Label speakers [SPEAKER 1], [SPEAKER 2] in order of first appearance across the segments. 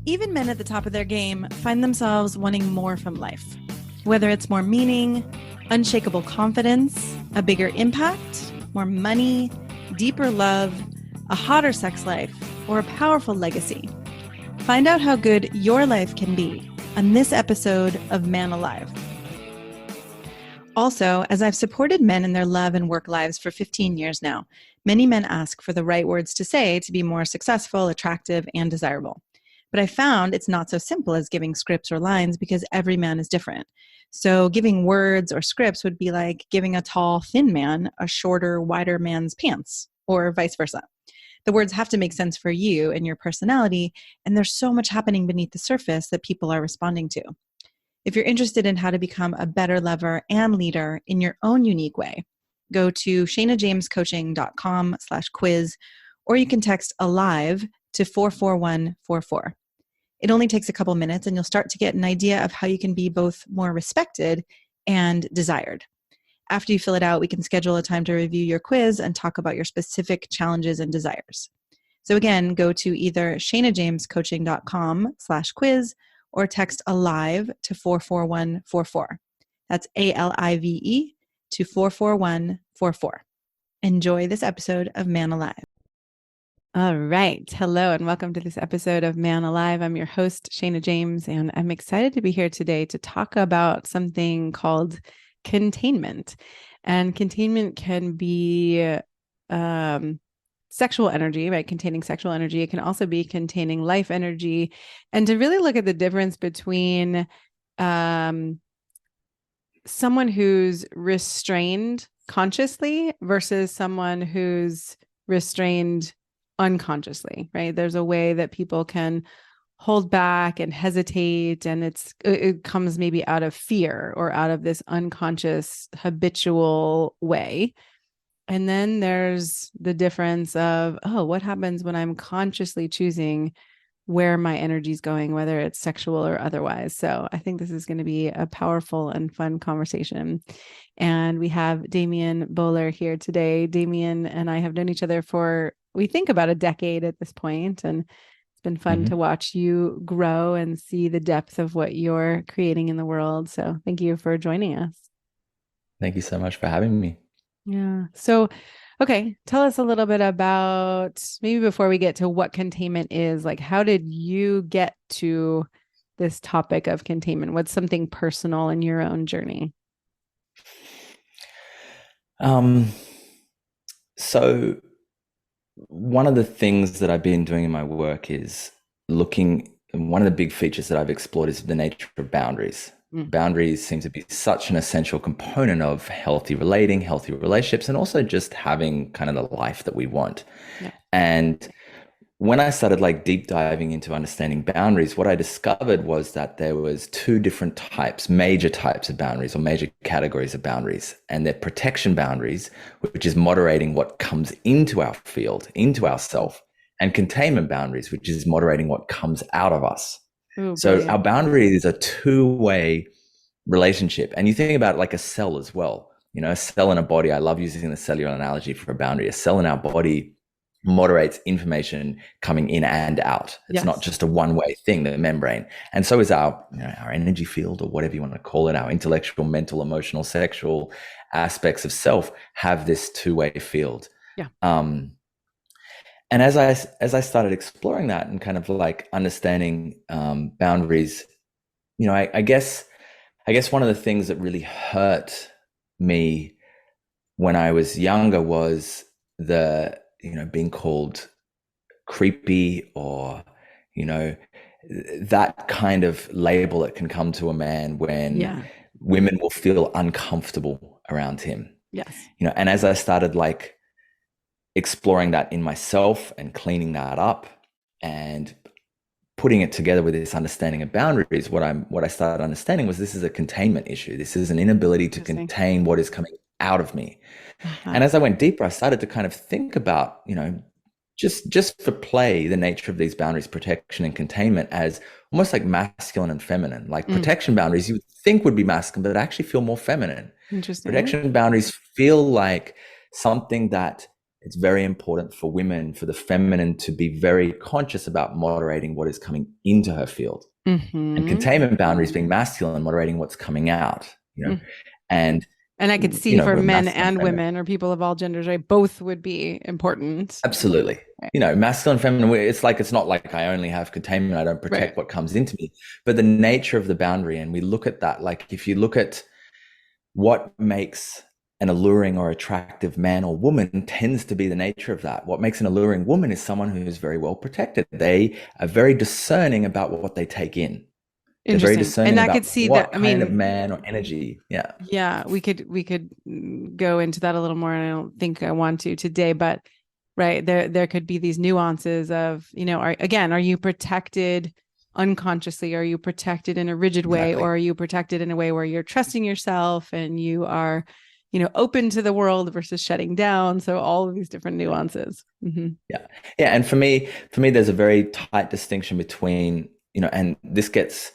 [SPEAKER 1] Even men at the top of their game find themselves wanting more from life. Whether it's more meaning, unshakable confidence, a bigger impact, more money, deeper love, a hotter sex life, or a powerful legacy. Find out how good your life can be on this episode of Man Alive. Also, as I've supported men in their love and work lives for 15 years now, many men ask for the right words to say to be more successful, attractive, and desirable. But I found it's not so simple as giving scripts or lines because every man is different. So giving words or scripts would be like giving a tall, thin man a shorter, wider man's pants, or vice versa. The words have to make sense for you and your personality, and there's so much happening beneath the surface that people are responding to. If you're interested in how to become a better lover and leader in your own unique way, go to shanajamescoaching.com/quiz, or you can text ALIVE to 44144. It only takes a couple minutes and you'll start to get an idea of how you can be both more respected and desired. After you fill it out, we can schedule a time to review your quiz and talk about your specific challenges and desires. So again, go to either shanajamescoaching.com/quiz or text ALIVE to 44144. That's ALIVE to 44144. Enjoy this episode of Man Alive. All right. Hello, and welcome to this episode of Man Alive. I'm your host, Shana James, and I'm excited to be here today to talk about something called containment. And containment can be sexual energy, right? Containing sexual energy. It can also be containing life energy. And to really look at the difference between someone who's restrained consciously versus someone who's restrained unconsciously, right? There's a way that people can hold back and hesitate, and it comes maybe out of fear or out of this unconscious habitual way. And then there's the difference of, what happens when I'm consciously choosing where my energy is going, whether it's sexual or otherwise. So I think this is going to be a powerful and fun conversation. And we have Damien Bowler here today. Damien and I have known each other for, we think, about a decade at this point, and it's been fun to watch you grow and see the depth of what you're creating in the world. So thank you for joining us.
[SPEAKER 2] Thank you so much for having me.
[SPEAKER 1] Yeah. So, okay, tell us a little bit about, maybe before we get to what containment is, like, how did you get to this topic of containment? What's something personal in your own journey?
[SPEAKER 2] So one of the things that I've been doing in my work is one of the big features that I've explored is the nature of boundaries. Boundaries seem to be such an essential component of healthy relating, healthy relationships, and also just having kind of the life that we want. Yeah. And when I started deep diving into understanding boundaries, what I discovered was that there was two different major types of boundaries, or major categories of boundaries. And they're protection boundaries, which is moderating what comes into our field, into ourself, and containment boundaries, which is moderating what comes out of us.
[SPEAKER 1] Ooh,
[SPEAKER 2] so brilliant. Our boundary is a two-way relationship. And you think about it like a cell as well. A cell in a body, I love using the cellular analogy for a boundary. A cell in our body moderates information coming in and out. It's not just a one-way thing, the membrane. And so is our energy field, or whatever you want to call it. Our intellectual, mental, emotional, sexual aspects of self have this two-way field.
[SPEAKER 1] Yeah.
[SPEAKER 2] And as I started exploring that and kind of understanding boundaries, I guess one of the things that really hurt me when I was younger was being called creepy, or that kind of label that can come to a man when women will feel uncomfortable around him.
[SPEAKER 1] Yes.
[SPEAKER 2] And as I started exploring that in myself and cleaning that up and putting it together with this understanding of boundaries, what I started understanding was this is a containment issue. This is an inability to contain what is coming out of me. And as I went deeper, I started to kind of think about, just for play, the nature of these boundaries, protection and containment, as almost like masculine and feminine. Protection boundaries you would think would be masculine, but actually feel more feminine.
[SPEAKER 1] Interesting.
[SPEAKER 2] Protection boundaries feel like something that it's very important for women, for the feminine, to be very conscious about moderating what is coming into her field. And containment boundaries being masculine, moderating what's coming out, and
[SPEAKER 1] I could see for men and
[SPEAKER 2] feminine.
[SPEAKER 1] women or people of all genders, right? Both would be important.
[SPEAKER 2] Absolutely. Right. Masculine, feminine, it's not like I only have containment, I don't protect
[SPEAKER 1] right.
[SPEAKER 2] what comes into me, but the nature of the boundary. And we look at that, like if you look at what makes an alluring or attractive man or woman, tends to be the nature of that. What makes an alluring woman is someone who is very well protected. They are very discerning about what they take in. They're very discerning about
[SPEAKER 1] could see
[SPEAKER 2] what
[SPEAKER 1] that.
[SPEAKER 2] kind of man or energy. Yeah.
[SPEAKER 1] Yeah, we could go into that a little more, and I don't think I want to today, but right, there could be these nuances of, are you protected unconsciously? Are you protected in a rigid way, or are you protected in a way where you're trusting yourself and you are, open to the world versus shutting down? So all of these different nuances. Mm-hmm.
[SPEAKER 2] Yeah. And for me, there's a very tight distinction between, and this gets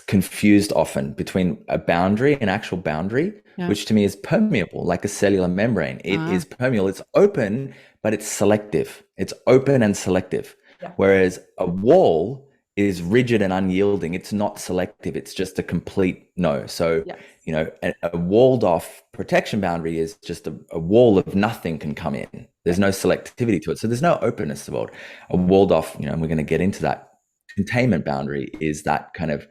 [SPEAKER 2] confused often between a boundary, an actual boundary, which to me is permeable, like a cellular membrane. It is permeable. It's open, but it's selective. It's open and selective. Yeah. Whereas a wall is rigid and unyielding. It's not selective. It's just a complete no. So, a walled off protection boundary is just a wall of nothing can come in. There's no selectivity to it. So there's no openness to the world. A walled off, and we're going to get into that. Containment boundary is that kind of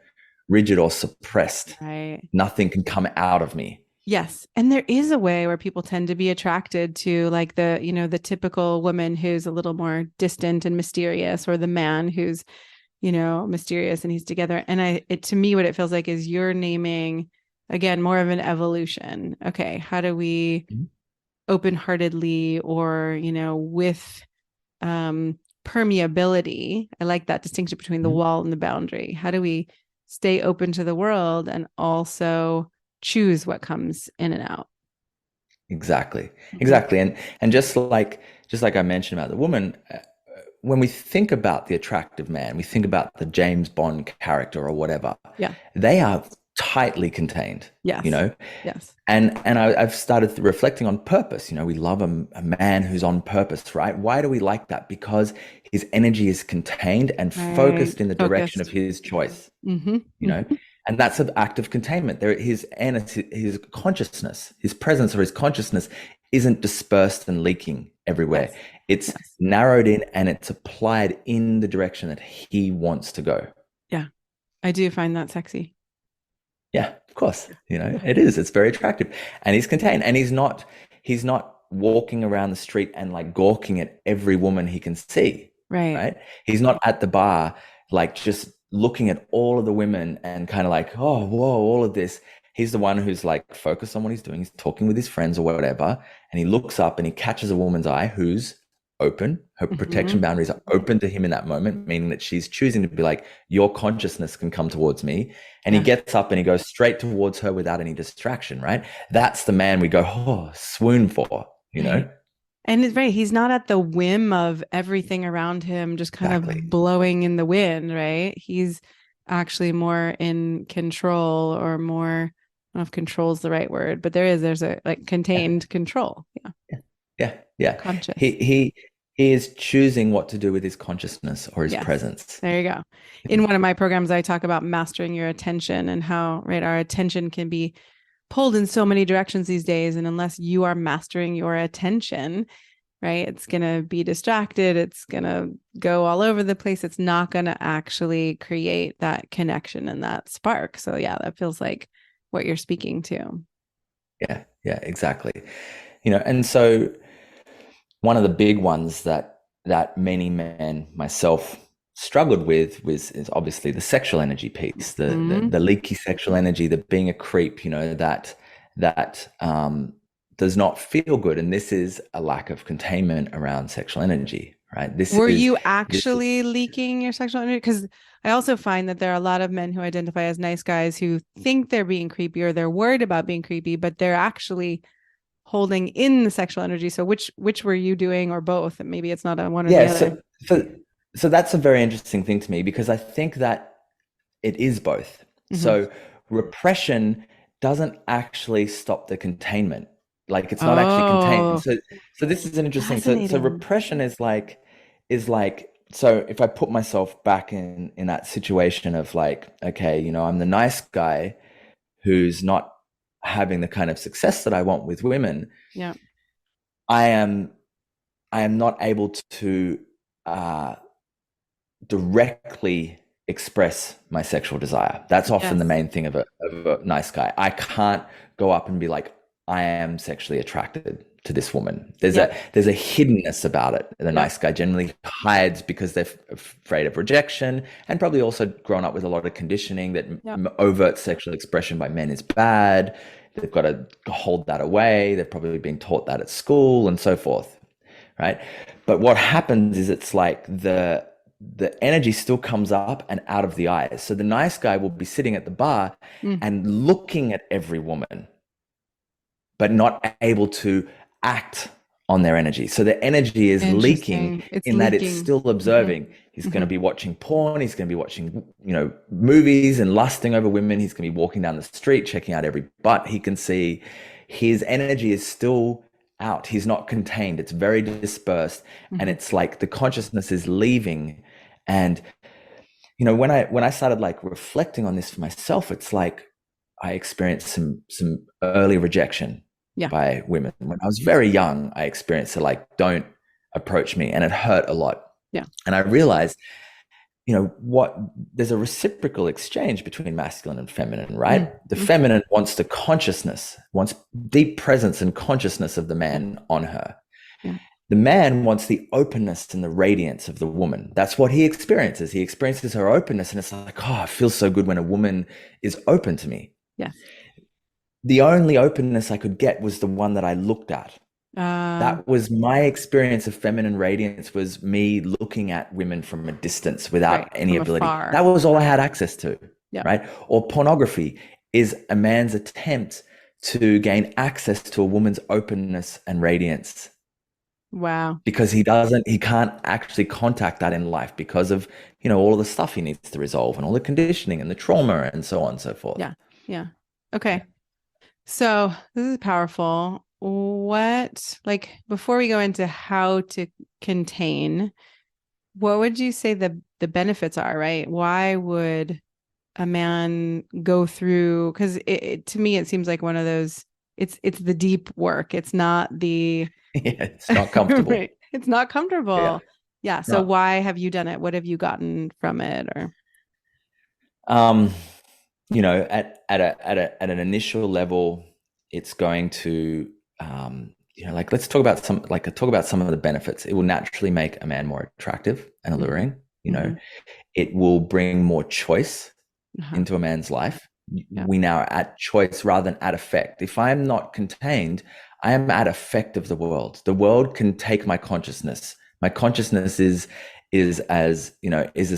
[SPEAKER 2] rigid or suppressed.
[SPEAKER 1] Right.
[SPEAKER 2] Nothing can come out of me.
[SPEAKER 1] Yes. And there is a way where people tend to be attracted to, like, the typical woman who's a little more distant and mysterious, or the man who's, mysterious and he's together. And to me, what it feels like is you're naming, again, more of an evolution. Okay. How do we open-heartedly, or, with, permeability. I like that distinction between the wall and the boundary. How do we stay open to the world and also choose what comes in and out?
[SPEAKER 2] Exactly. And just like I mentioned about the woman, when we think about the attractive man, we think about the James Bond character or whatever.
[SPEAKER 1] Yeah.
[SPEAKER 2] They are tightly contained.
[SPEAKER 1] Yes. Yes.
[SPEAKER 2] And I've started reflecting on purpose. We love a man who's on purpose, right? Why do we like that? Because his energy is contained and focused in the direction of his choice. And that's an act of containment. His consciousness, his presence or his consciousness isn't dispersed and leaking everywhere. Yes. It's narrowed in and it's applied in the direction that he wants to go.
[SPEAKER 1] Yeah, I do find that sexy.
[SPEAKER 2] Yeah, of course. It is. It's very attractive. And he's contained. And he's not walking around the street and like gawking at every woman he can see. Right. He's not at the bar, like just looking at all of the women and kind of like, oh, whoa, all of this. He's the one who's like focused on what he's doing. He's talking with his friends or whatever. And he looks up and he catches a woman's eye who's open. Her protection boundaries are open to him in that moment, meaning that she's choosing to be like, your consciousness can come towards me. And he gets up and he goes straight towards her without any distraction, right? That's the man we go, oh, swoon for,
[SPEAKER 1] And it's right. He's not at the whim of everything around him just kind of blowing in the wind, right? He's actually more in control, or more, I don't know if control is the right word, but there's a like contained control.
[SPEAKER 2] Yeah.
[SPEAKER 1] Conscious.
[SPEAKER 2] He is choosing what to do with his consciousness or his presence.
[SPEAKER 1] There you go. In one of my programs, I talk about mastering your attention and how, our attention can be pulled in so many directions these days. And unless you are mastering your attention, right, it's going to be distracted. It's going to go all over the place. It's not going to actually create that connection and that spark. So yeah, that feels like what you're speaking to.
[SPEAKER 2] Yeah, exactly. And so one of the big ones that many men, myself, struggled with is obviously the sexual energy piece, the leaky sexual energy, the being a creep, that does not feel good. And this is a lack of containment around sexual energy, right?
[SPEAKER 1] Were you actually leaking your sexual energy? Because I also find that there are a lot of men who identify as nice guys who think they're being creepy, or they're worried about being creepy, but they're actually holding in the sexual energy. So which were you doing, or both? Maybe it's not a one or the other.
[SPEAKER 2] So that's a very interesting thing to me, because I think that it is both. So repression doesn't actually stop the containment. Like it's not actually contained.
[SPEAKER 1] Oh,
[SPEAKER 2] So this is an interesting. So
[SPEAKER 1] fascinating.
[SPEAKER 2] repression is like, so if I put myself back in that situation of like, okay, I'm the nice guy who's not having the kind of success that I want with women.
[SPEAKER 1] Yeah.
[SPEAKER 2] I am I am not able to uh, directly express my sexual desire. That's often the
[SPEAKER 1] Yes.
[SPEAKER 2] main thing of a nice guy. I can't go up and be like, I am sexually attracted to this woman.
[SPEAKER 1] Yep.
[SPEAKER 2] There's a hiddenness about it. The
[SPEAKER 1] Yep.
[SPEAKER 2] nice guy generally hides because they're afraid of rejection, and probably also grown up with a lot of conditioning that
[SPEAKER 1] Yep.
[SPEAKER 2] overt sexual expression by men is bad. They've got to hold that away. They've probably been taught that at school and so forth, right? But what happens is it's like the energy still comes up and out of the eyes. So the nice guy will be sitting at the bar
[SPEAKER 1] Mm.
[SPEAKER 2] and looking at every woman, but not able to act on their energy. So the energy is leaking
[SPEAKER 1] Interesting. It's
[SPEAKER 2] in that it's
[SPEAKER 1] leaking.
[SPEAKER 2] still
[SPEAKER 1] Hmm.
[SPEAKER 2] observing. He's going to
[SPEAKER 1] Hmm.
[SPEAKER 2] be watching porn. He's going to be watching, movies and lusting over women. He's going to be walking down the street, checking out every butt he can see. His energy is still out. He's not contained. It's very dispersed. And
[SPEAKER 1] Hmm.
[SPEAKER 2] it's like the consciousness is leaving. And, when I started like reflecting on this for myself, it's like I experienced some early rejection
[SPEAKER 1] Yeah.
[SPEAKER 2] by women. When I was very young, I experienced it like, don't approach me. And it hurt a lot.
[SPEAKER 1] Yeah.
[SPEAKER 2] And I realized, what there's a reciprocal exchange between masculine and feminine, right? The
[SPEAKER 1] Mm-hmm.
[SPEAKER 2] feminine wants the consciousness, wants deep presence and consciousness of the
[SPEAKER 1] Yeah.
[SPEAKER 2] man on her.
[SPEAKER 1] Yeah.
[SPEAKER 2] The man wants the openness and the radiance of the woman. That's what he experiences. He experiences her openness, and it's like, oh, it feels so good when a woman is open to me.
[SPEAKER 1] Yes.
[SPEAKER 2] The only openness I could get was the one that I looked at.
[SPEAKER 1] Uh,
[SPEAKER 2] That was my experience of feminine radiance, was me looking at women from a distance without
[SPEAKER 1] right.
[SPEAKER 2] any
[SPEAKER 1] From
[SPEAKER 2] ability.
[SPEAKER 1] afar.
[SPEAKER 2] That was all I had access to,
[SPEAKER 1] Yeah.
[SPEAKER 2] right? Or pornography is a man's attempt to gain access to a woman's openness and radiance,
[SPEAKER 1] Wow.
[SPEAKER 2] because he can't actually contact that in life because of, all of the stuff he needs to resolve and all the conditioning and the trauma and so on and so forth.
[SPEAKER 1] Yeah. Yeah. Okay. So this is powerful. Like, before we go into how to contain, what would you say the benefits are, right? Why would a man go through? Because to me, it seems like one of those, it's the deep work. It's not the,
[SPEAKER 2] Yeah, it's not comfortable.
[SPEAKER 1] right. It's not
[SPEAKER 2] Yeah.
[SPEAKER 1] comfortable. Yeah. So
[SPEAKER 2] No.
[SPEAKER 1] why have you done it? What have you gotten from it? Or,
[SPEAKER 2] Um, at an initial level, it's going to, like, let's talk about some of the benefits. It will naturally make a man more attractive and alluring.
[SPEAKER 1] mm-hmm.
[SPEAKER 2] It will bring more choice
[SPEAKER 1] Uh-huh.
[SPEAKER 2] into a man's life.
[SPEAKER 1] Yeah.
[SPEAKER 2] We now are at choice rather than at effect. If I am not contained, I am at effect of the world. The world can take my consciousness. My consciousness is as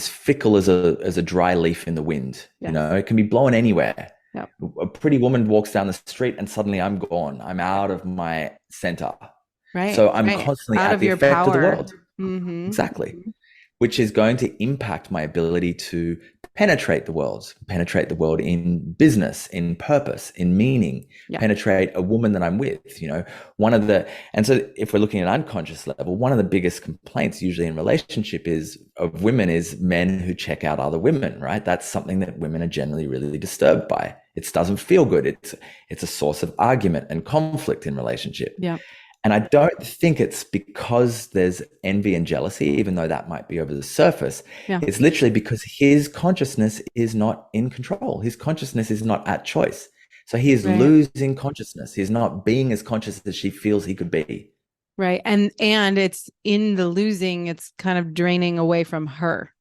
[SPEAKER 2] fickle as a dry leaf in the wind.
[SPEAKER 1] Yes.
[SPEAKER 2] It can be blown anywhere.
[SPEAKER 1] Yep.
[SPEAKER 2] A pretty woman walks down the street and suddenly I'm gone. I'm out of my center.
[SPEAKER 1] Right.
[SPEAKER 2] So I'm
[SPEAKER 1] Right.
[SPEAKER 2] constantly
[SPEAKER 1] Out
[SPEAKER 2] at
[SPEAKER 1] of
[SPEAKER 2] the
[SPEAKER 1] your
[SPEAKER 2] effect of the
[SPEAKER 1] power.
[SPEAKER 2] world.
[SPEAKER 1] Mm-hmm.
[SPEAKER 2] Exactly. Which is going to impact my ability to penetrate the world in business, in purpose, in meaning,
[SPEAKER 1] Yeah.
[SPEAKER 2] penetrate a woman that I'm with. And so if we're looking at unconscious level, one of the biggest complaints usually in relationship of women is men who check out other women, right? That's something that women are generally really disturbed by. It doesn't feel good. It's a source of argument and conflict in relationship.
[SPEAKER 1] Yeah.
[SPEAKER 2] And I don't think it's because there's envy and jealousy, even though that might be over the surface.
[SPEAKER 1] Yeah.
[SPEAKER 2] It's literally because his consciousness is not in control. His consciousness is not at choice. So he is losing consciousness. He's not being as conscious as she feels he could be.
[SPEAKER 1] Right. And it's in the losing, it's kind of draining away from her.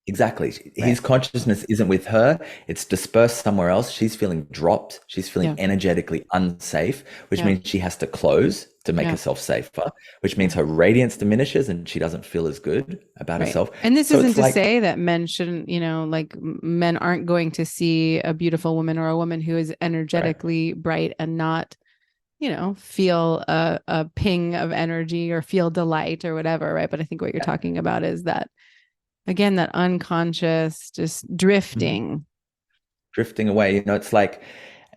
[SPEAKER 2] Exactly. His consciousness isn't with her. It's dispersed somewhere else. She's feeling dropped. She's feeling energetically unsafe, which means she has to close to make herself safer, which means her radiance diminishes and she doesn't feel as good about herself.
[SPEAKER 1] And this isn't to say that men shouldn't, like, men aren't going to see a beautiful woman or a woman who is energetically bright and not, feel a ping of energy or feel delight or whatever. Right. But I think what you're talking about is that, again, that unconscious, just drifting
[SPEAKER 2] away. It's like,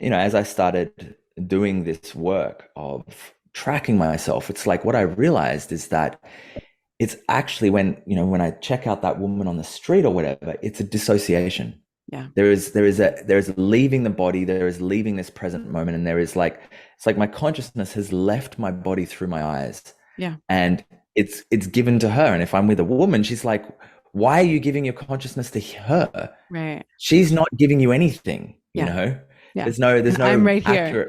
[SPEAKER 2] as I started doing this work of tracking myself, it's like what I realized is that it's actually when I check out that woman on the street or whatever, it's a dissociation.
[SPEAKER 1] Yeah.
[SPEAKER 2] There is leaving the body, there is leaving this present moment, and there is like, it's like my consciousness has left my body through my eyes,
[SPEAKER 1] Yeah.
[SPEAKER 2] and it's given to her. And if I'm with a woman, she's like, why are you giving your consciousness to her?
[SPEAKER 1] Right.
[SPEAKER 2] She's not giving you anything,
[SPEAKER 1] Yeah. Yeah.
[SPEAKER 2] there's
[SPEAKER 1] And I'm
[SPEAKER 2] no
[SPEAKER 1] right here.
[SPEAKER 2] accurate,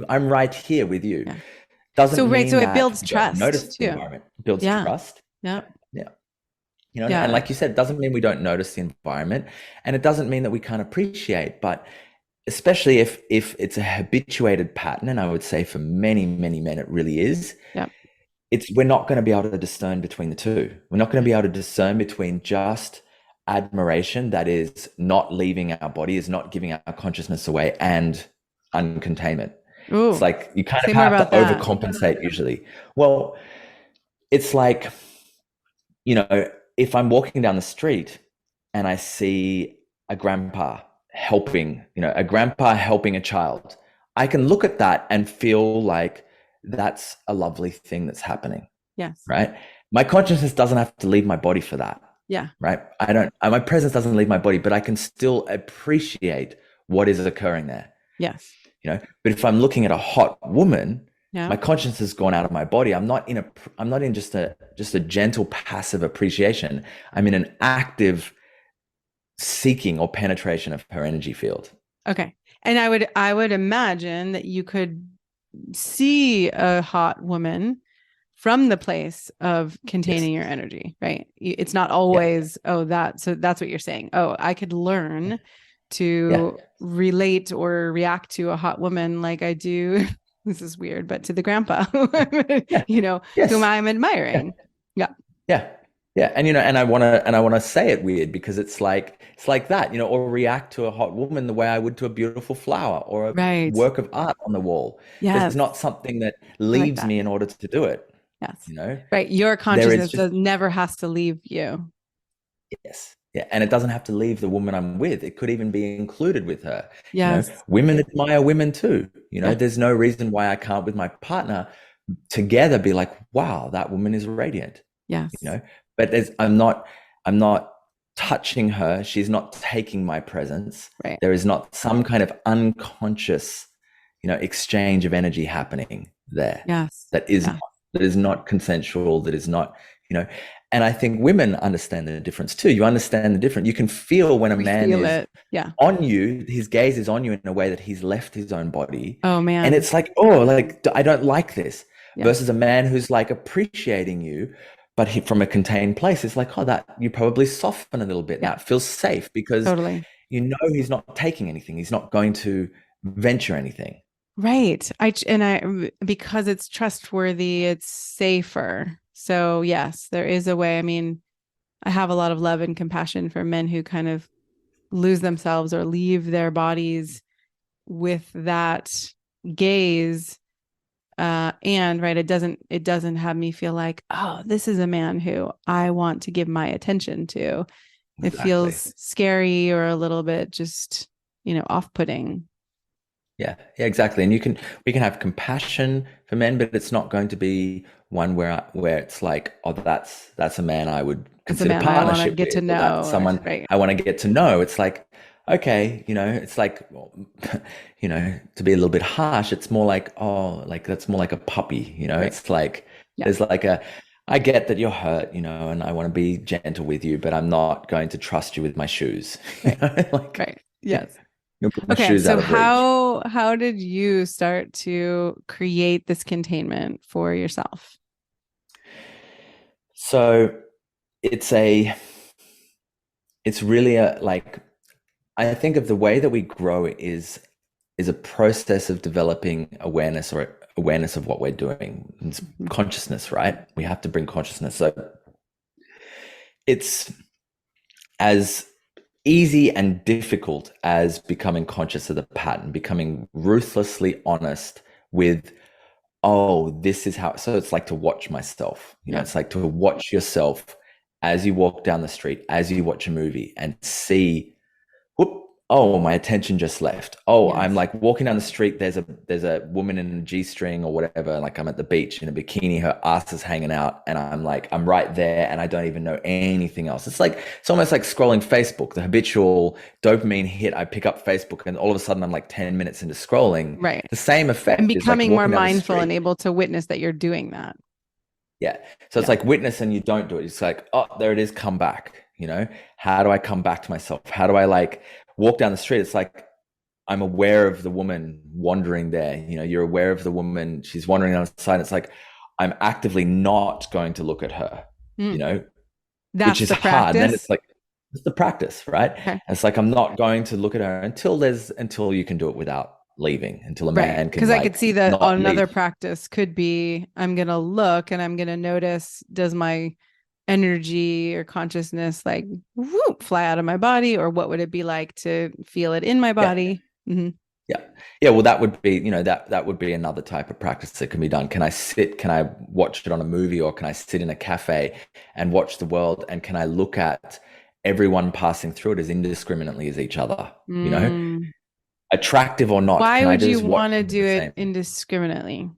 [SPEAKER 2] I'm right here with you.
[SPEAKER 1] Yeah.
[SPEAKER 2] Doesn't
[SPEAKER 1] So
[SPEAKER 2] mean
[SPEAKER 1] it
[SPEAKER 2] that
[SPEAKER 1] builds
[SPEAKER 2] we don't
[SPEAKER 1] trust
[SPEAKER 2] notice the
[SPEAKER 1] too.
[SPEAKER 2] environment. It builds
[SPEAKER 1] Yeah.
[SPEAKER 2] trust.
[SPEAKER 1] Yeah.
[SPEAKER 2] Yeah. And
[SPEAKER 1] Yeah.
[SPEAKER 2] like you said, it doesn't mean we don't notice the environment, and it doesn't mean that we can't appreciate, but especially if it's a habituated pattern, and I would say for many, many men it really is,
[SPEAKER 1] Yeah.
[SPEAKER 2] we're not going to be able to discern between the two. We're not going to be able to discern between just admiration that is not leaving our body, is not giving our consciousness away, and uncontainment. It's
[SPEAKER 1] Ooh.
[SPEAKER 2] like you kind
[SPEAKER 1] Say
[SPEAKER 2] of
[SPEAKER 1] more
[SPEAKER 2] have to
[SPEAKER 1] about that.
[SPEAKER 2] overcompensate usually. Well, it's like, if I'm walking down the street and I see a grandpa a grandpa helping a child, I can look at that and feel like that's a lovely thing that's happening,
[SPEAKER 1] Yes.
[SPEAKER 2] right? My consciousness doesn't have to leave my body for that,
[SPEAKER 1] Yeah.
[SPEAKER 2] right? My presence doesn't leave my body, but I can still appreciate what is occurring there.
[SPEAKER 1] Yes.
[SPEAKER 2] But if I'm looking at a hot woman,
[SPEAKER 1] Yeah.
[SPEAKER 2] my conscience has gone out of my body. I'm not in just a gentle passive appreciation. I'm in an active seeking or penetration of her energy field.
[SPEAKER 1] Okay. And I would imagine that you could see a hot woman from the place of
[SPEAKER 2] Yes.
[SPEAKER 1] containing your energy, right? It's not
[SPEAKER 2] Yeah.
[SPEAKER 1] always, so that's what you're saying. Oh, I could learn
[SPEAKER 2] Yeah.
[SPEAKER 1] to relate or react to a hot woman like I do. This is weird, but to the grandpa,
[SPEAKER 2] Yeah.
[SPEAKER 1] whom
[SPEAKER 2] Yes.
[SPEAKER 1] I'm admiring. Yeah.
[SPEAKER 2] Yeah. Yeah. And I want to say it weird because it's like that, or react to a hot woman the way I would to a beautiful flower or a
[SPEAKER 1] Right.
[SPEAKER 2] work of art on the wall. There's
[SPEAKER 1] Yes.
[SPEAKER 2] not something that
[SPEAKER 1] I like
[SPEAKER 2] leaves
[SPEAKER 1] that.
[SPEAKER 2] me in order to do it,
[SPEAKER 1] Yes.
[SPEAKER 2] you know.
[SPEAKER 1] Right. Your
[SPEAKER 2] There is
[SPEAKER 1] consciousness
[SPEAKER 2] just
[SPEAKER 1] never has to leave you.
[SPEAKER 2] Yes. Yeah. And it doesn't have to leave the woman I'm with. It could even be included with her.
[SPEAKER 1] Yes.
[SPEAKER 2] Women admire women too.
[SPEAKER 1] Yeah.
[SPEAKER 2] There's no reason why I can't with my partner together be like, wow, that woman is radiant.
[SPEAKER 1] Yes.
[SPEAKER 2] But I'm not touching her. She's not taking my presence.
[SPEAKER 1] Right.
[SPEAKER 2] There is not some kind of unconscious, exchange of energy happening there.
[SPEAKER 1] Yes.
[SPEAKER 2] That is
[SPEAKER 1] Yeah.
[SPEAKER 2] that is not consensual, that is not, and I think women understand the difference too. You understand the difference. You can feel when a
[SPEAKER 1] We
[SPEAKER 2] man
[SPEAKER 1] feel
[SPEAKER 2] is
[SPEAKER 1] it. Yeah.
[SPEAKER 2] on you, his gaze is on you in a way that he's left his own body.
[SPEAKER 1] Oh
[SPEAKER 2] And
[SPEAKER 1] man.
[SPEAKER 2] it's like, oh, like, I don't like this.
[SPEAKER 1] Yeah.
[SPEAKER 2] Versus a man who's like appreciating you, but from a contained place, it's like, oh, that you probably soften a little bit.
[SPEAKER 1] Yeah.
[SPEAKER 2] Now it feels safe because
[SPEAKER 1] Totally.
[SPEAKER 2] he's not taking anything. He's not going to venture anything.
[SPEAKER 1] Right. Because it's trustworthy, it's safer. So yes, there is a way. I mean, I have a lot of love and compassion for men who kind of lose themselves or leave their bodies with that gaze. And right, it doesn't have me feel like, oh, this is a man who I want to give my attention to. It
[SPEAKER 2] Exactly.
[SPEAKER 1] feels scary or a little bit just, off-putting.
[SPEAKER 2] Yeah, exactly. And we can have compassion for men, but it's not going to be one where it's like, oh, that's a man I would
[SPEAKER 1] It's a
[SPEAKER 2] consider
[SPEAKER 1] man I want to
[SPEAKER 2] partnership
[SPEAKER 1] get
[SPEAKER 2] with,
[SPEAKER 1] to
[SPEAKER 2] or
[SPEAKER 1] know.
[SPEAKER 2] that's someone
[SPEAKER 1] Right.
[SPEAKER 2] I want to get to know. It's like, okay, it's like, to be a little bit harsh, it's more like, oh, like that's more like a puppy,
[SPEAKER 1] Right.
[SPEAKER 2] It's like,
[SPEAKER 1] Yeah.
[SPEAKER 2] there's like I get that you're hurt, and I want to be gentle with you, but I'm not going to trust you with my shoes. Like,
[SPEAKER 1] Right. Yes.
[SPEAKER 2] you'll put my
[SPEAKER 1] Okay.
[SPEAKER 2] shoes
[SPEAKER 1] So
[SPEAKER 2] out of reach.
[SPEAKER 1] how did you start to create this containment for yourself?
[SPEAKER 2] So it's really like, I think of the way that we grow is a process of developing awareness of what we're doing. It's consciousness, right? We have to bring consciousness. So it's as easy and difficult as becoming conscious of the pattern, becoming ruthlessly honest with, oh, this is how. So it's like to watch myself.
[SPEAKER 1] Yeah.
[SPEAKER 2] It's like to watch yourself as you walk down the street, as you watch a movie, and see, whoop, oh, my attention just left. Oh, I'm
[SPEAKER 1] Yes.
[SPEAKER 2] like walking down the street. There's a woman in a G-string or whatever. Like I'm at the beach in a bikini, her ass is hanging out, and I'm like, I'm right there, and I don't even know anything else. It's almost like scrolling Facebook, the habitual dopamine hit. I pick up Facebook, and all of a sudden I'm like 10 minutes into scrolling.
[SPEAKER 1] Right.
[SPEAKER 2] The same
[SPEAKER 1] And
[SPEAKER 2] effect is like
[SPEAKER 1] becoming more
[SPEAKER 2] walking down the
[SPEAKER 1] mindful and
[SPEAKER 2] street.
[SPEAKER 1] able to witness that you're doing that.
[SPEAKER 2] Yeah. So it's
[SPEAKER 1] Yeah.
[SPEAKER 2] like witness and you don't do it. It's like, oh, there it is, come back. How do I come back to myself? How do I like walk down the street? It's like I'm aware of the woman wandering there. You're aware of the woman, she's wandering on the side. It's like I'm actively not going to look at her,
[SPEAKER 1] Mm.
[SPEAKER 2] which
[SPEAKER 1] That's
[SPEAKER 2] is
[SPEAKER 1] the
[SPEAKER 2] hard. And then
[SPEAKER 1] practice.
[SPEAKER 2] it's like it's the practice, right?
[SPEAKER 1] Okay.
[SPEAKER 2] And it's like I'm not going to look at her until you can do it without leaving, until a
[SPEAKER 1] Right.
[SPEAKER 2] man can
[SPEAKER 1] Because I could
[SPEAKER 2] like
[SPEAKER 1] see that
[SPEAKER 2] not
[SPEAKER 1] another
[SPEAKER 2] leave.
[SPEAKER 1] practice could be I'm going to look and I'm going to notice, does my energy or consciousness like whoop, fly out of my body, or what would it be like to feel it in my
[SPEAKER 2] Yeah.
[SPEAKER 1] body? Mm-hmm.
[SPEAKER 2] Yeah. Yeah. Well, that would be, that would be another type of practice that can be done. Can I watch it on a movie, or can I sit in a cafe and watch the world? And can I look at everyone passing through it as indiscriminately as each other,
[SPEAKER 1] Mm.
[SPEAKER 2] attractive or not?
[SPEAKER 1] Why
[SPEAKER 2] Can I
[SPEAKER 1] would you
[SPEAKER 2] just watch
[SPEAKER 1] want to
[SPEAKER 2] them
[SPEAKER 1] do
[SPEAKER 2] the
[SPEAKER 1] it
[SPEAKER 2] same?
[SPEAKER 1] indiscriminately?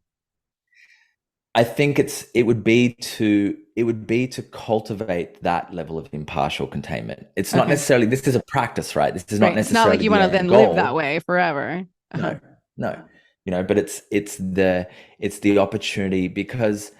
[SPEAKER 2] I think it would be to cultivate that level of impartial containment. It's not
[SPEAKER 1] Okay.
[SPEAKER 2] necessarily, this is a practice, right? This is not
[SPEAKER 1] Right. It's not like
[SPEAKER 2] necessarily
[SPEAKER 1] you
[SPEAKER 2] the
[SPEAKER 1] want to
[SPEAKER 2] end
[SPEAKER 1] then live that
[SPEAKER 2] goal.
[SPEAKER 1] way forever. Uh-huh.
[SPEAKER 2] No, no, but it's the opportunity, because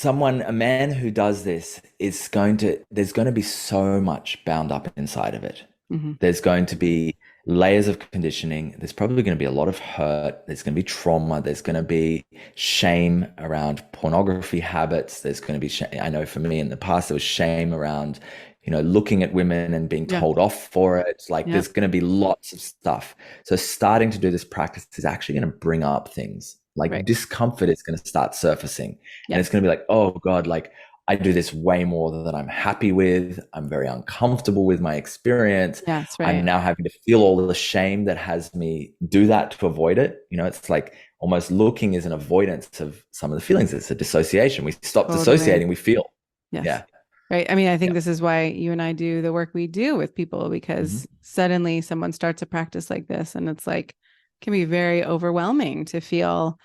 [SPEAKER 2] a man who does this there's going to be so much bound up inside of it.
[SPEAKER 1] Mm-hmm.
[SPEAKER 2] There's going to be layers of conditioning. There's probably going to be a lot of hurt. There's going to be trauma. There's going to be shame around pornography habits. There's going to be shame. I know for me in the past, there was shame around, looking at women and being
[SPEAKER 1] Yeah.
[SPEAKER 2] told off for it. Like
[SPEAKER 1] Yeah.
[SPEAKER 2] there's going to be lots of stuff. So starting to do this practice is actually going to bring up things like
[SPEAKER 1] Right.
[SPEAKER 2] discomfort is going to start surfacing. And it's
[SPEAKER 1] Yes.
[SPEAKER 2] going to be like, oh God, like I do this way more than I'm happy with. I'm very uncomfortable with my experience.
[SPEAKER 1] Yes.
[SPEAKER 2] I'm
[SPEAKER 1] Right.
[SPEAKER 2] now having to feel all the shame that has me do that to avoid it. It's like almost looking is an avoidance of some of the feelings. It's a dissociation. We stop
[SPEAKER 1] Totally.
[SPEAKER 2] dissociating, we feel.
[SPEAKER 1] Yes.
[SPEAKER 2] Yeah.
[SPEAKER 1] Right. I mean, I think
[SPEAKER 2] Yeah.
[SPEAKER 1] this is why you and I do the work we do with people,
[SPEAKER 2] Mhm.
[SPEAKER 1] because suddenly someone starts a practice like this and it's like, can be very overwhelming to feel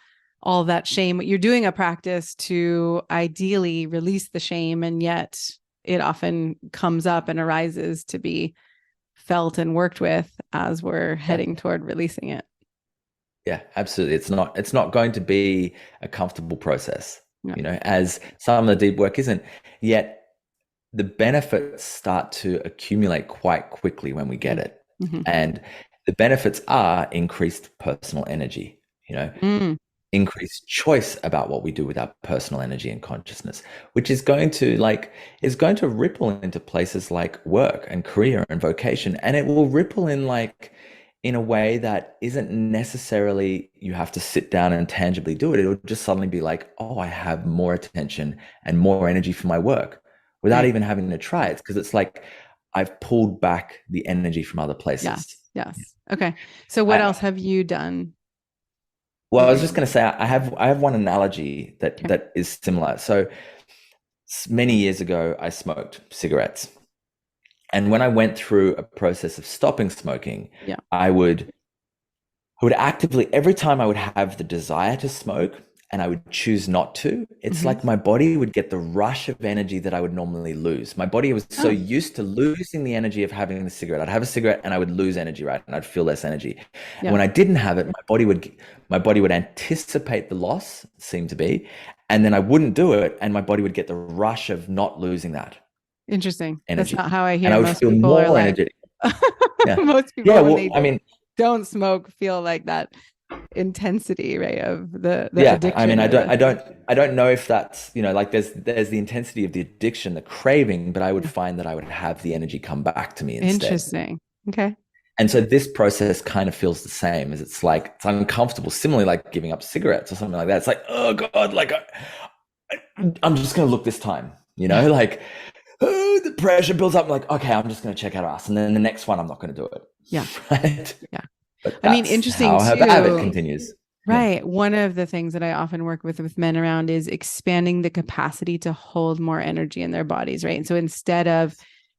[SPEAKER 1] all that shame. You're doing a practice to ideally release the shame, and yet it often comes up and arises to be felt and worked with as we're
[SPEAKER 2] Yeah.
[SPEAKER 1] heading toward releasing it.
[SPEAKER 2] Yeah, absolutely. It's not going to be a comfortable process,
[SPEAKER 1] Yeah.
[SPEAKER 2] as some of the deep work isn't. Yet the benefits start to accumulate quite quickly when we get it.
[SPEAKER 1] Mm-hmm.
[SPEAKER 2] And the benefits are increased personal energy,
[SPEAKER 1] Mm.
[SPEAKER 2] increased choice about what we do with our personal energy and consciousness, which is going to ripple into places like work and career and vocation. And it will ripple in a way that isn't necessarily you have to sit down and tangibly do it. It'll just suddenly be like, oh, I have more attention and more energy for my work without
[SPEAKER 1] Right.
[SPEAKER 2] even having to try it. Because it's like I've pulled back the energy from other places.
[SPEAKER 1] Yes. Yes. Okay. So what else have you done?
[SPEAKER 2] Well, I was just going to say I have one analogy that
[SPEAKER 1] Okay.
[SPEAKER 2] that is similar. So many years ago, I smoked cigarettes, and when I went through a process of stopping smoking,
[SPEAKER 1] Yeah.
[SPEAKER 2] I would actively, every time I would have the desire to smoke and I would choose not to, it's
[SPEAKER 1] Mm-hmm.
[SPEAKER 2] like my body would get the rush of energy that I would normally lose. My body was so
[SPEAKER 1] Oh,
[SPEAKER 2] used to losing the energy of having the cigarette. I'd have a cigarette and I would lose energy, right? And I'd feel less energy. And
[SPEAKER 1] yeah.
[SPEAKER 2] when I didn't have it, my body would anticipate the loss, seemed to be, and then I wouldn't do it, and my body would get the rush of not losing that
[SPEAKER 1] Interesting. That's
[SPEAKER 2] energy.
[SPEAKER 1] not how I
[SPEAKER 2] And
[SPEAKER 1] hear
[SPEAKER 2] I would
[SPEAKER 1] most
[SPEAKER 2] feel
[SPEAKER 1] people are
[SPEAKER 2] more
[SPEAKER 1] like.
[SPEAKER 2] energetic. Yeah.
[SPEAKER 1] Most
[SPEAKER 2] Yeah.
[SPEAKER 1] people, when
[SPEAKER 2] Well,
[SPEAKER 1] they
[SPEAKER 2] I mean,
[SPEAKER 1] don't smoke, feel like that intensity, right, of the
[SPEAKER 2] yeah, I mean,
[SPEAKER 1] addiction
[SPEAKER 2] I
[SPEAKER 1] or
[SPEAKER 2] don't,
[SPEAKER 1] the
[SPEAKER 2] I don't, I don't know if that's, like there's the intensity of the addiction, the craving, but I would
[SPEAKER 1] yeah.
[SPEAKER 2] find that I would have the energy come back to me instead.
[SPEAKER 1] Interesting. Okay.
[SPEAKER 2] And so this process kind of feels the same, as it's like it's uncomfortable. Similarly, like giving up cigarettes or something like that. It's like, oh God, like I'm just gonna look this time,
[SPEAKER 1] Yeah.
[SPEAKER 2] like oh, the pressure builds up. I'm like, okay, I'm just gonna check out us, and then the next one, I'm not gonna do it.
[SPEAKER 1] Yeah.
[SPEAKER 2] Right.
[SPEAKER 1] Yeah.
[SPEAKER 2] But
[SPEAKER 1] I mean,
[SPEAKER 2] that's
[SPEAKER 1] interesting
[SPEAKER 2] how her habit
[SPEAKER 1] too.
[SPEAKER 2] continues. Yeah.
[SPEAKER 1] Right. One of the things that I often work with men around is expanding the capacity to hold more energy in their bodies, right? And so instead of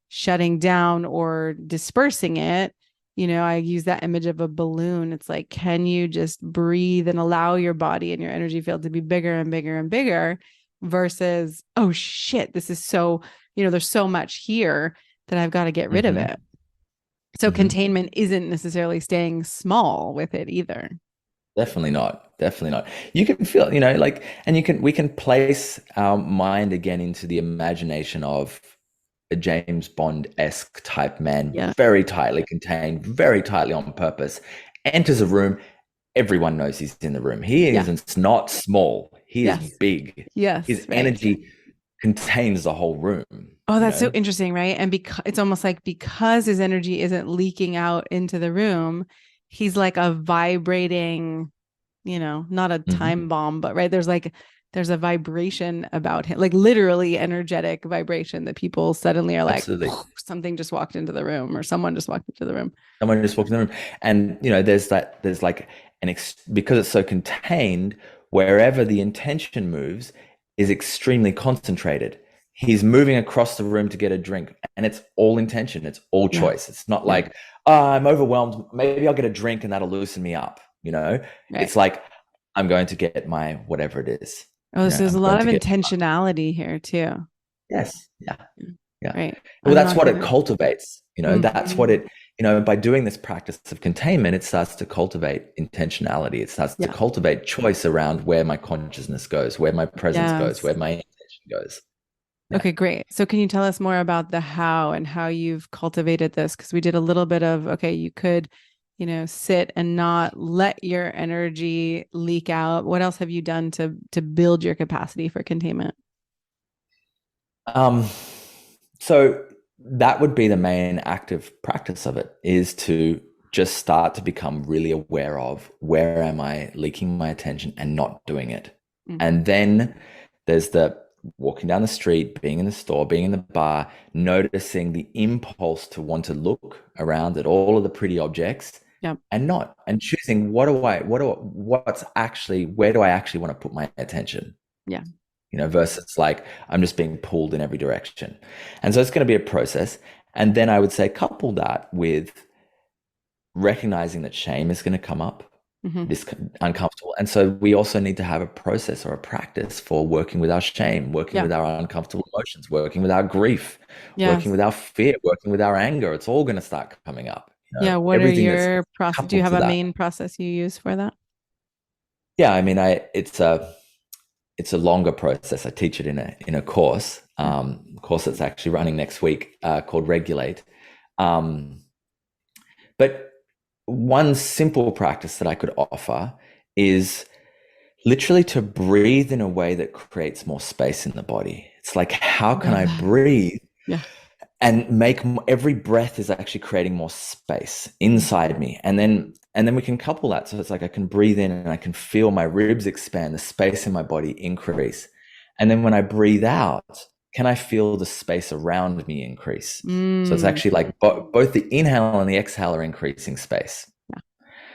[SPEAKER 1] shutting down or dispersing it. I use that image of a balloon. It's like, can you just breathe and allow your body and your energy field to be bigger and bigger and bigger versus, oh shit, this is so, there's so much here that I've got to get rid of it. So containment isn't necessarily staying small with it either.
[SPEAKER 2] Definitely not. Definitely not. You can feel, like, and we can place our mind again into the imagination of a James Bond-esque type man,
[SPEAKER 1] Yeah.
[SPEAKER 2] very tightly contained, very tightly on purpose, enters a room. Everyone knows he's in the room. He is not small. He is big.
[SPEAKER 1] Yes.
[SPEAKER 2] His
[SPEAKER 1] right.
[SPEAKER 2] energy contains the whole room.
[SPEAKER 1] Oh, that's so interesting, right? And because it's almost like because his energy isn't leaking out into the room, he's like a vibrating, not a time bomb, but right, there's a vibration about him, like literally energetic vibration that people suddenly are like, something just walked into the room or someone just walked into the room.
[SPEAKER 2] Someone just walked in the room. And, there's like because it's so contained, wherever the intention moves is extremely concentrated. He's moving across the room to get a drink, and it's all intention. It's all choice. It's not like, I'm overwhelmed. Maybe I'll get a drink and that'll loosen me up. Right. It's like, I'm going to get my whatever it is.
[SPEAKER 1] Oh, so there's a lot of intentionality here too.
[SPEAKER 2] Yes. Yeah. Yeah.
[SPEAKER 1] Right.
[SPEAKER 2] Well, that's what it cultivates. That's what it, by doing this practice of containment, it starts to cultivate intentionality. It starts to cultivate choice around where my consciousness goes, where my presence goes, where my intention goes.
[SPEAKER 1] Yeah. Okay, great. So can you tell us more about the how and how you've cultivated this? Because we did a little bit of, okay, you could, sit and not let your energy leak out. What else have you done to build your capacity for containment?
[SPEAKER 2] So that would be the main active practice of it, is to just start to become really aware of where am I leaking my attention and not doing it. And then there's the walking down the street, being in the store, being in the bar, noticing the impulse to want to look around at all of the pretty objects and choosing where do I actually want to put my attention?
[SPEAKER 1] Yeah.
[SPEAKER 2] Versus like, I'm just being pulled in every direction. And so it's going to be a process. And then I would say couple that with recognizing that shame is going to come up. This uncomfortable. And so we also need to have a process or a practice for working with our shame, working with our uncomfortable emotions, working with our grief, working with our fear, working with our anger. It's all going to start coming up.
[SPEAKER 1] What are your process? Do you have a main process you use for that?
[SPEAKER 2] Yeah, I mean, it's a longer process. I teach it in a course, course that's actually running next week, called Regulate. But one simple practice that I could offer is literally to breathe in a way that creates more space in the body. It's like, how can I breathe? And make every breath is actually creating more space inside me. And then we can couple that. So it's like I can breathe in and I can feel my ribs expand, the space in my body increase. And then when I breathe out, can I feel the space around me increase? So it's actually like both the inhale and the exhale are increasing space.
[SPEAKER 1] Yeah.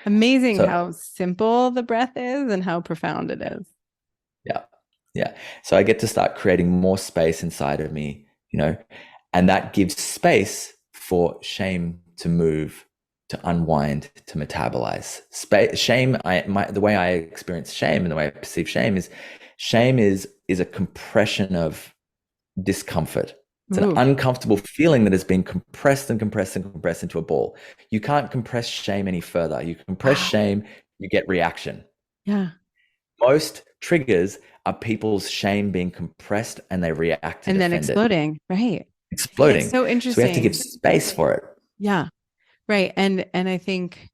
[SPEAKER 1] Amazing how simple the breath is and how profound it is.
[SPEAKER 2] Yeah. Yeah. So I get to start creating more space inside of me, and that gives space for shame to move, to unwind, to metabolize. Shame, the way I experience shame and the way I perceive shame is a compression of discomfort. It's an uncomfortable feeling that has been compressed and compressed and compressed into a ball. You can't compress shame any further. You compress shame, you get reaction.
[SPEAKER 1] Yeah.
[SPEAKER 2] Most triggers are people's shame being compressed and they react
[SPEAKER 1] and then exploding. Right.
[SPEAKER 2] Exploding.
[SPEAKER 1] It's so interesting.
[SPEAKER 2] So we have to give space for it.
[SPEAKER 1] Yeah. Right. And I think,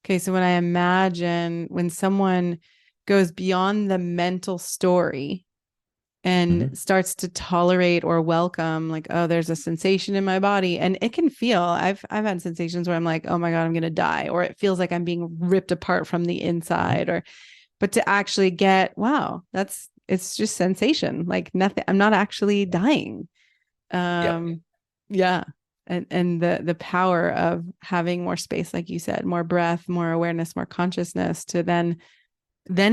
[SPEAKER 1] okay, so when I imagine when someone goes beyond the mental story and starts to tolerate or welcome, like, oh, there's a sensation in my body. And it can feel, I've had sensations where I'm like, oh my God, I'm going to die. Or it feels like I'm being ripped apart from the inside, but to actually get, wow, it's just sensation, like nothing, I'm not actually dying. Yeah. And the power of having more space, like you said, more breath, more awareness, more consciousness, to then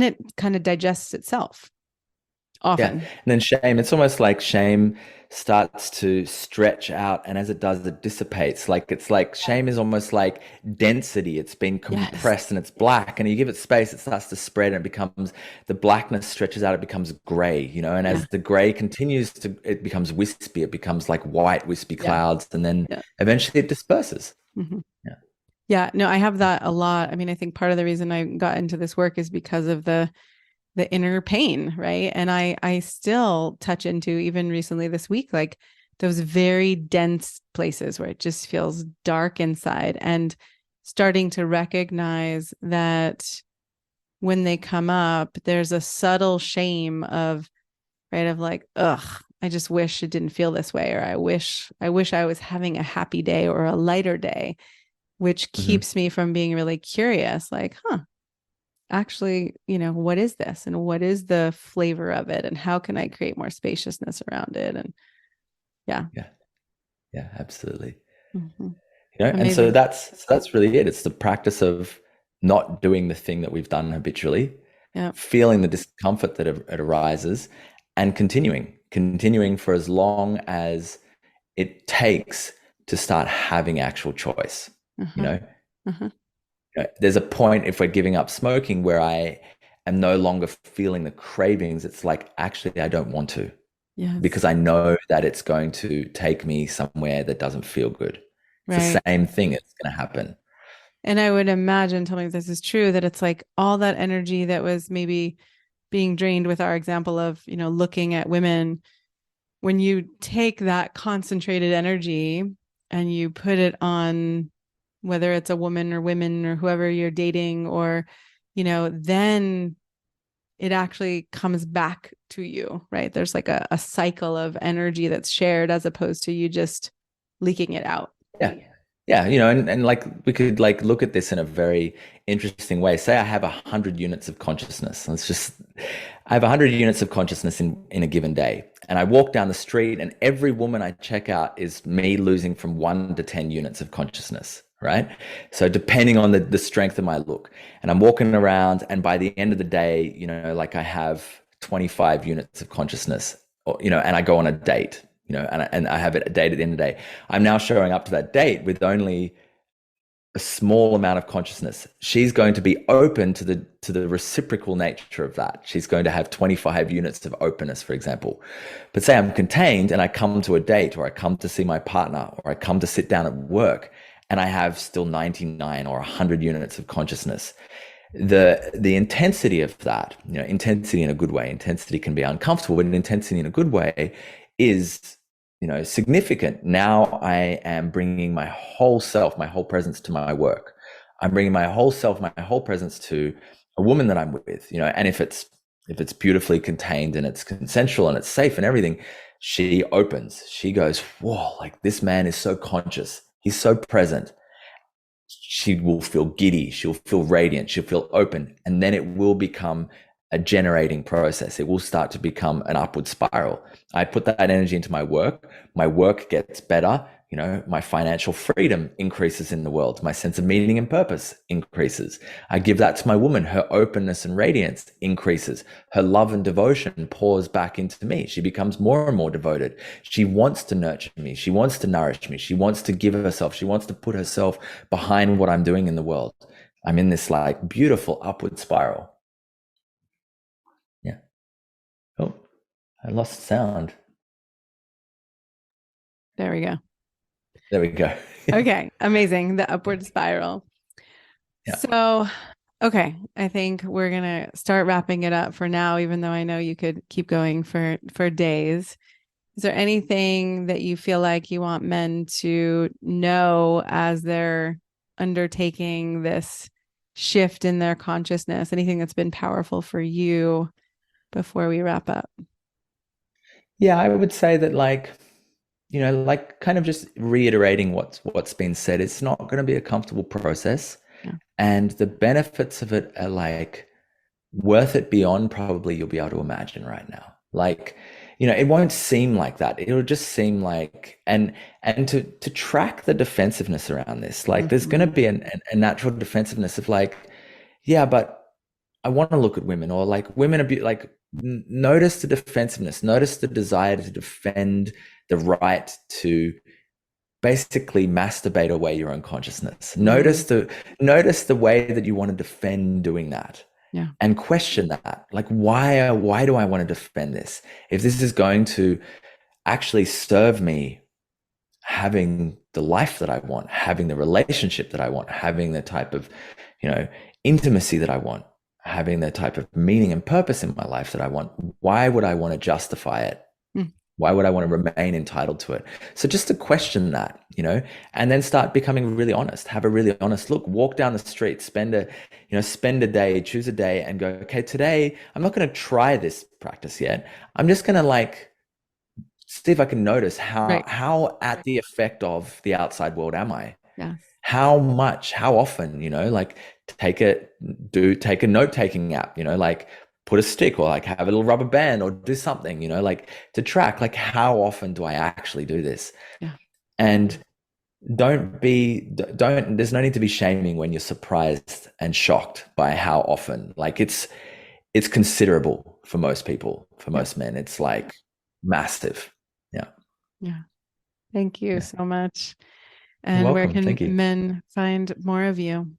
[SPEAKER 1] it kind of digests itself.
[SPEAKER 2] Yeah.
[SPEAKER 1] often.
[SPEAKER 2] And then shame, it's almost like shame starts to stretch out. And as it does, it dissipates. Like it's like shame is almost like density. It's been
[SPEAKER 1] Yes.
[SPEAKER 2] compressed and it's black. And you give it space, it starts to spread and it becomes the blackness stretches out, it becomes gray, you know. And
[SPEAKER 1] Yeah.
[SPEAKER 2] as the gray continues to, it becomes wispy, it becomes like white, wispy
[SPEAKER 1] Yeah.
[SPEAKER 2] clouds. And then
[SPEAKER 1] Yeah.
[SPEAKER 2] eventually it disperses.
[SPEAKER 1] Hmm.
[SPEAKER 2] Yeah.
[SPEAKER 1] Yeah. No, I have that a lot. I mean, I think part of the reason I got into this work is because of the inner pain, right? And I still touch into, even recently this week, like those very dense places where it just feels dark inside, and starting to recognize that when they come up, there's a subtle shame of, right, of like, ugh, I just wish it didn't feel this way, or I wish I was having a happy day or a lighter day, which
[SPEAKER 2] Hmm.
[SPEAKER 1] keeps me from being really curious, like, actually, what is this, and what is the flavor of it, and how can I create more spaciousness around it? And yeah.
[SPEAKER 2] Yeah. Yeah, absolutely.
[SPEAKER 1] Hmm.
[SPEAKER 2] You know, and so
[SPEAKER 1] Amazing.
[SPEAKER 2] that's really it. It's the practice of not doing the thing that we've done habitually,
[SPEAKER 1] Yeah.
[SPEAKER 2] feeling the discomfort that it arises, and continuing for as long as it takes to start having actual choice. You
[SPEAKER 1] Uh-huh.
[SPEAKER 2] know,
[SPEAKER 1] Uh-huh.
[SPEAKER 2] there's a point if we're giving up smoking where I am no longer feeling the cravings. It's like, actually, I don't want to because
[SPEAKER 1] Yes.
[SPEAKER 2] I know that it's going to take me somewhere that doesn't feel good. It's the
[SPEAKER 1] Right.
[SPEAKER 2] same thing that's going to happen.
[SPEAKER 1] And I would imagine, tell me if this is true, that it's like all that energy that was maybe being drained with our example of, looking at women, when you take that concentrated energy and you put it on, whether it's a woman or women or whoever you're dating, or, then it actually comes back to you, right? There's like a cycle of energy that's shared, as opposed to you just leaking it out.
[SPEAKER 2] Yeah. Yeah, and like we could like look at this in a very interesting way. Say I have 100 units of consciousness. I have 100 units of consciousness in a given day. And I walk down the street and every woman I check out is me losing from 1 to 10 units of consciousness, right? So depending on the strength of my look. And I'm walking around and by the end of the day, like I have 25 units of consciousness, or, and I go on a date, and I have a date at the end of the day. I'm now showing up to that date with only a small amount of consciousness. She's going to be open to the reciprocal nature of that. She's going to have 25 units of openness, for example. But say I'm contained and I come to a date, or I come to see my partner, or I come to sit down at work, and I have still 99 or 100 units of consciousness. The intensity of that, intensity in a good way, intensity can be uncomfortable, but intensity in a good way is, significant. Now I am bringing my whole self, my whole presence to my work. I'm bringing my whole self, my whole presence to a woman that I'm with, and if it's beautifully contained and it's consensual and it's safe and everything, she opens, she goes, whoa, like this man is so conscious. He's so present. She will feel giddy, she'll feel radiant, she'll feel open, and then it will become a generating process. It will start to become an upward spiral. I put that energy into my work gets better, my financial freedom increases in the world, my sense of meaning and purpose increases. I give that to my woman, her openness and radiance increases, her love and devotion pours back into me. She becomes more and more devoted. She wants to nurture me, she wants to nourish me, she wants to give herself, she wants to put herself behind what I'm doing in the world. I'm in this like beautiful upward spiral. Yeah. Oh, I lost sound.
[SPEAKER 1] There we go.
[SPEAKER 2] There we go.
[SPEAKER 1] Okay. Amazing. The upward spiral.
[SPEAKER 2] Yeah.
[SPEAKER 1] So, okay, I think we're gonna start wrapping it up for now, even though I know you could keep going for days. Is there anything that you feel like you want men to know as they're undertaking this shift in their consciousness? Anything that's been powerful for you before we wrap up?
[SPEAKER 2] Yeah, I would say that like, like kind of just reiterating what's been said. It's not going to be a comfortable process,
[SPEAKER 1] Yeah.
[SPEAKER 2] and the benefits of it are like worth it beyond probably you'll be able to imagine right now. Like, it won't seem like that. It'll just seem like, and to track the defensiveness around this, like there's going to
[SPEAKER 1] Mhm.
[SPEAKER 2] be a natural defensiveness of like, yeah, but I want to look at women, or like women are like Notice the defensiveness, notice the desire to defend the right to basically masturbate away your own consciousness.
[SPEAKER 1] Mm,
[SPEAKER 2] Notice the way that you want to defend doing that,
[SPEAKER 1] yeah.
[SPEAKER 2] and question that. Like, why do I want to defend this? If this is going to actually serve me having the life that I want, having the relationship that I want, having the type of, intimacy that I want, having the type of meaning and purpose in my life that I want, why would I want to justify it?
[SPEAKER 1] Mm,
[SPEAKER 2] Why would I want to remain entitled to it? So just to question that, and then start becoming really honest, have a really honest look, walk down the street, spend a day, choose a day and go, okay, today I'm not going to try this practice yet. I'm just going to see if I can notice
[SPEAKER 1] right.
[SPEAKER 2] how at the effect of the outside world am I?
[SPEAKER 1] Yes.
[SPEAKER 2] How much, how often, take a note-taking app, like put a stick or like have a little rubber band or do something, like to track, like how often do I actually do this?
[SPEAKER 1] Yeah.
[SPEAKER 2] And there's no need to be shaming when you're surprised and shocked by how often. Like it's considerable for most people, for
[SPEAKER 1] Yeah.
[SPEAKER 2] most men. It's like massive. Yeah.
[SPEAKER 1] Yeah. Thank you
[SPEAKER 2] Yeah.
[SPEAKER 1] so much.
[SPEAKER 2] You're
[SPEAKER 1] And where
[SPEAKER 2] welcome.
[SPEAKER 1] can
[SPEAKER 2] Thank you.
[SPEAKER 1] men find more of you?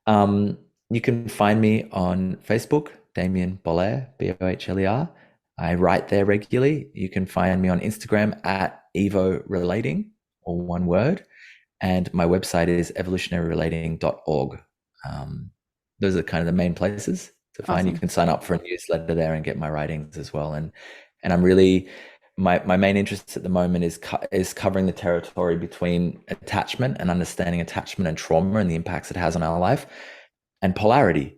[SPEAKER 2] You can find me on Facebook, Damien Boller, Bohler. I write there regularly. You can find me on Instagram at Evo Relating, or one word. And my website is evolutionaryrelating.org. Those are kind of the main places to find. You
[SPEAKER 1] Awesome.
[SPEAKER 2] can sign up for a newsletter there and get my writings as well. And I'm really my main interest at the moment is covering the territory between attachment and understanding attachment and trauma and the impacts it has on our life, and polarity,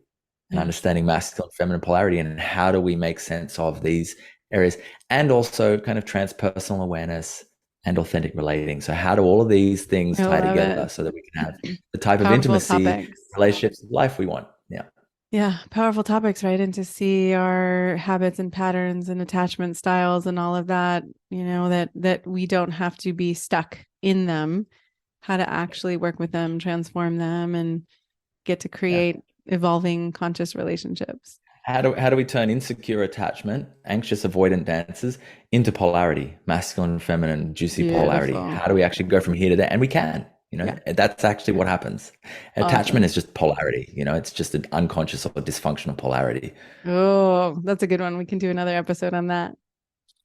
[SPEAKER 2] and
[SPEAKER 1] Yeah.
[SPEAKER 2] understanding masculine and feminine polarity, and how do we make sense of these areas, and also kind of transpersonal awareness and authentic relating. So how do all of these things
[SPEAKER 1] I
[SPEAKER 2] tie
[SPEAKER 1] love
[SPEAKER 2] together
[SPEAKER 1] it.
[SPEAKER 2] so that we can have the type of
[SPEAKER 1] Powerful
[SPEAKER 2] intimacy,
[SPEAKER 1] topics.
[SPEAKER 2] relationships, life we want? Yeah.
[SPEAKER 1] Yeah, powerful topics, right? And to see our habits and patterns and attachment styles and all of that, that we don't have to be stuck in them, how to actually work with them, transform them, and get to
[SPEAKER 2] Yeah.
[SPEAKER 1] create evolving conscious relationships.
[SPEAKER 2] How do we turn insecure attachment, anxious avoidant dances into polarity, masculine and feminine, juicy polarity?
[SPEAKER 1] Beautiful.
[SPEAKER 2] How do we actually go from here to there? And we can,
[SPEAKER 1] Yeah.
[SPEAKER 2] that's actually what happens. Attachment
[SPEAKER 1] Awesome.
[SPEAKER 2] is just polarity, it's just an unconscious or dysfunctional polarity.
[SPEAKER 1] Oh, that's a good one. We can do another episode on that.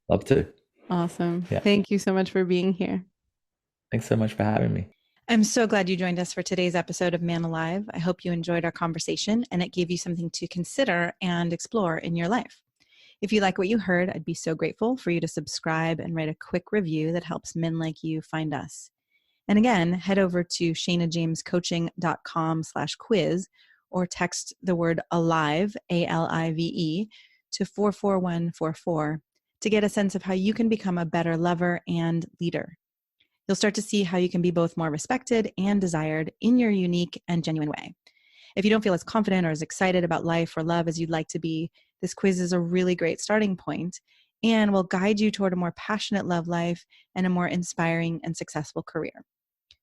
[SPEAKER 2] Love to.
[SPEAKER 1] Awesome.
[SPEAKER 2] Yeah.
[SPEAKER 1] Thank you so much for being here.
[SPEAKER 2] Thanks so much for having me.
[SPEAKER 3] I'm so glad you joined us for today's episode of Man Alive. I hope you enjoyed our conversation and it gave you something to consider and explore in your life. If you like what you heard, I'd be so grateful for you to subscribe and write a quick review that helps men like you find us. And again, head over to shanajamescoaching.com/quiz or text the word ALIVE, ALIVE, to 44144 to get a sense of how you can become a better lover and leader. You'll start to see how you can be both more respected and desired in your unique and genuine way. If you don't feel as confident or as excited about life or love as you'd like to be, this quiz is a really great starting point and will guide you toward a more passionate love life and a more inspiring and successful career.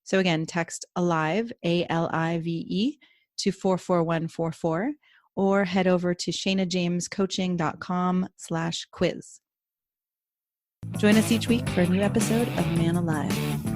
[SPEAKER 3] So again, text ALIVE, ALIVE, to 44144 or head over to shanajamescoaching.com/quiz. Join us each week for a new episode of Man Alive.